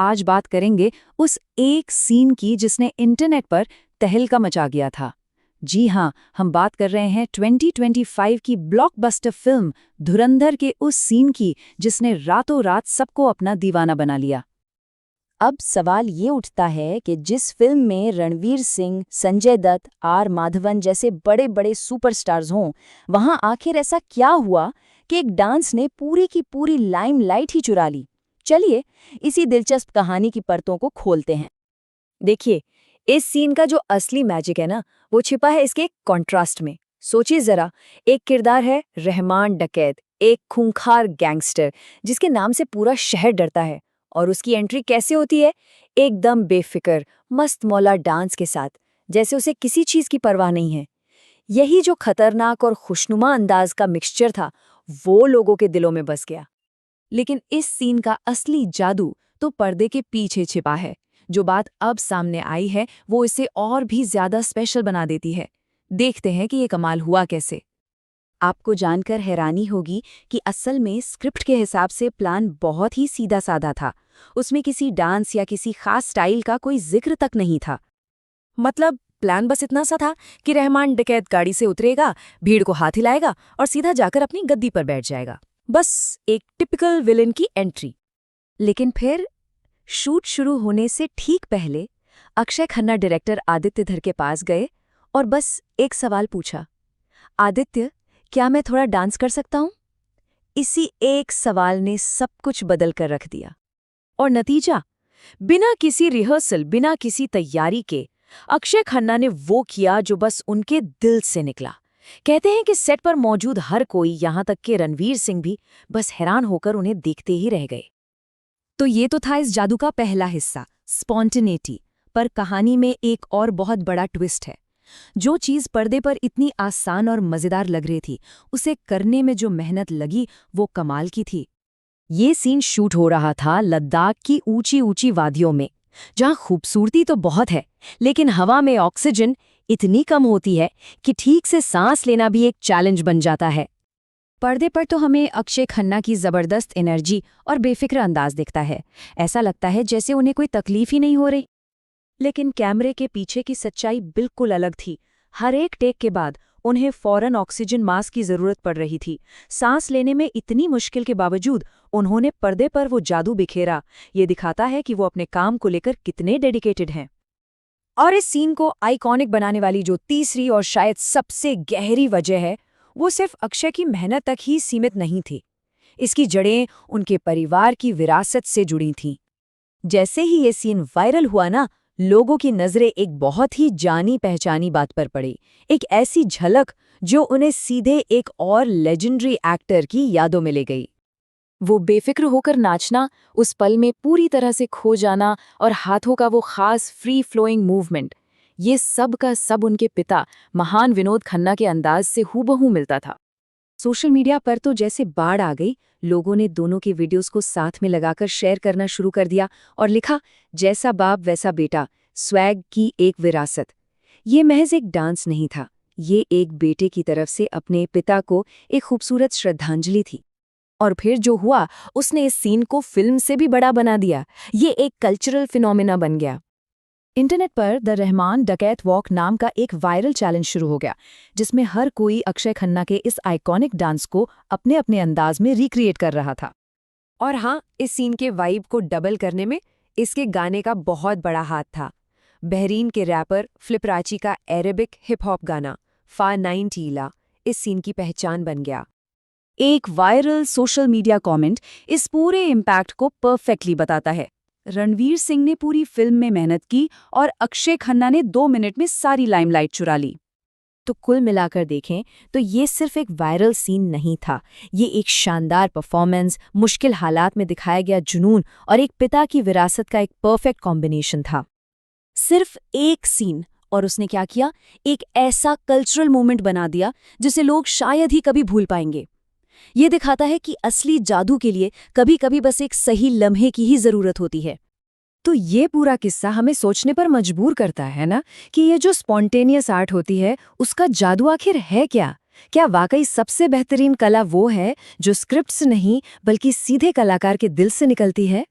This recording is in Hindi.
आज बात करेंगे उस एक सीन की जिसने इंटरनेट पर तहलका मचा गया था। जी हाँ, हम बात कर रहे हैं 2025 की ब्लॉकबस्टर फिल्म धुरंधर के उस सीन की जिसने रातों रात सबको अपना दीवाना बना लिया। अब सवाल ये उठता है कि जिस फिल्म में रणवीर सिंह, संजय दत्त, आर माधवन जैसे बड़े बड़े सुपरस्टार्स हों, वहां आखिर ऐसा क्या हुआ कि एक डांस ने पूरी की पूरी लाइमलाइट ही चुरा ली। चलिए इसी दिलचस्प कहानी की परतों को खोलते हैं। देखिए, इस सीन का जो असली मैजिक है ना, वो छिपा है इसके कॉन्ट्रास्ट में। सोचिए जरा, एक किरदार है रहमान डकैत, एक खूंखार गैंगस्टर जिसके नाम से पूरा शहर डरता है, और उसकी एंट्री कैसे होती है? एकदम बेफिक्र, मस्त मौला डांस के साथ, जैसे उसे किसी चीज की परवाह नहीं है। यही जो खतरनाक और खुशनुमा अंदाज का मिक्सचर था, वो लोगों के दिलों में बस गया। लेकिन इस सीन का असली जादू तो पर्दे के पीछे छिपा है। जो बात अब सामने आई है वो इसे और भी ज्यादा स्पेशल बना देती है। देखते हैं कि ये कमाल हुआ कैसे। आपको जानकर हैरानी होगी कि असल में स्क्रिप्ट के हिसाब से प्लान बहुत ही सीधा साधा था। उसमें किसी डांस या किसी खास स्टाइल का कोई जिक्र तक नहीं था। मतलब प्लान बस इतना सा था कि रहमान डकैत गाड़ी से उतरेगा, भीड़ को हाथ हिलाएगा और सीधा जाकर अपनी गद्दी पर बैठ जाएगा। बस एक टिपिकल विलेन की एंट्री। लेकिन फिर शूट शुरू होने से ठीक पहले अक्षय खन्ना डायरेक्टर आदित्य धर के पास गए और बस एक सवाल पूछा, आदित्य, क्या मैं थोड़ा डांस कर सकता हूं? इसी एक सवाल ने सब कुछ बदल कर रख दिया। और नतीजा, बिना किसी रिहर्सल, बिना किसी तैयारी के अक्षय खन्ना ने वो किया जो बस उनके दिल से निकला। कहते हैं कि सेट पर मौजूद हर कोई, यहां तक कि रणवीर सिंह भी, बस हैरान होकर उन्हें देखते ही रह गए। तो ये तो था इस जादू का पहला हिस्सा, स्पॉन्टेनिटी। पर कहानी में एक और बहुत बड़ा ट्विस्ट है। जो चीज़ पर्दे पर इतनी आसान और मज़ेदार लग रही थी, उसे करने में जो मेहनत लगी वो कमाल की थी। ये सीन शूट हो रहा था लद्दाख की ऊंची ऊंची वादियों में, जहां खूबसूरती तो बहुत है, लेकिन हवा में ऑक्सीजन इतनी कम होती है कि ठीक से सांस लेना भी एक चैलेंज बन जाता है। पर्दे पर तो हमें अक्षय खन्ना की जबरदस्त एनर्जी और बेफिक्र अंदाज दिखता है। ऐसा लगता है जैसे उन्हें कोई तकलीफ ही नहीं हो रही। लेकिन कैमरे के पीछे की सच्चाई बिल्कुल अलग थी। हर एक टेक के बाद उन्हें फौरन ऑक्सीजन मास्क की जरूरत पड़ रही थी। सांस लेने में इतनी मुश्किल के बावजूद उन्होंने पर्दे पर वो जादू बिखेरा। ये दिखाता है कि वो अपने काम को लेकर कितने डेडिकेटेड हैं। और इस सीन को आइकॉनिक बनाने वाली जो तीसरी और शायद सबसे गहरी वजह है, वो सिर्फ अक्षय की मेहनत तक ही सीमित नहीं थी। इसकी जड़ें उनके परिवार की विरासत से जुड़ी थीं। जैसे ही ये सीन वायरल हुआ ना, लोगों की नज़रें एक बहुत ही जानी पहचानी बात पर पड़ी। एक ऐसी झलक जो उन्हें सीधे एक और लेजेंडरी एक्टर की यादों में ले गई। वो बेफिक्र होकर नाचना, उस पल में पूरी तरह से खो जाना, और हाथों का वो खास फ्री फ्लोइंग मूवमेंट, ये सब का सब उनके पिता महान विनोद खन्ना के अंदाज से हूबहू मिलता था। सोशल मीडिया पर तो जैसे बाढ़ आ गई। लोगों ने दोनों के वीडियोस को साथ में लगाकर शेयर करना शुरू कर दिया और लिखा, जैसा बाप वैसा बेटा, स्वैग की एक विरासत। ये महज एक डांस नहीं था, ये एक बेटे की तरफ से अपने पिता को एक खूबसूरत श्रद्धांजलि थी। और फिर जो हुआ, उसने इस सीन को फिल्म से भी बड़ा बना दिया। ये एक कल्चरल फिनोमिना बन गया। इंटरनेट पर द रहमान डकैत वॉक नाम का एक वायरल चैलेंज शुरू हो गया, जिसमें हर कोई अक्षय खन्ना के इस आइकॉनिक डांस को अपने अपने अंदाज में रिक्रिएट कर रहा था। और हाँ, इस सीन के वाइब को डबल करने में इसके गाने का बहुत बड़ा हाथ था। बहरीन के रैपर फ्लिपराची का अरेबिक हिप हॉप गाना फा 90 इस सीन की पहचान बन गया। एक वायरल सोशल मीडिया कमेंट इस पूरे इम्पैक्ट को परफेक्टली बताता है। रणवीर सिंह ने पूरी फिल्म में मेहनत की और अक्षय खन्ना ने 2 मिनट में सारी लाइमलाइट चुरा ली। तो कुल मिलाकर देखें तो ये सिर्फ एक वायरल सीन नहीं था, ये एक शानदार परफॉर्मेंस, मुश्किल हालात में दिखाया गया जुनून और एक पिता की विरासत का एक परफेक्ट कॉम्बिनेशन था। सिर्फ एक सीन, और उसने क्या किया, एक ऐसा कल्चरल मोमेंट बना दिया जिसे लोग शायद ही कभी भूल पाएंगे। ये दिखाता है कि असली जादू के लिए कभी-कभी बस एक सही लम्हे की ही जरूरत होती है। तो ये पूरा किस्सा हमें सोचने पर मजबूर करता है ना, कि ये जो स्पॉन्टेनियस आर्ट होती है उसका जादू आखिर है क्या? क्या वाकई सबसे बेहतरीन कला वो है जो स्क्रिप्ट से नहीं बल्कि सीधे कलाकार के दिल से निकलती है?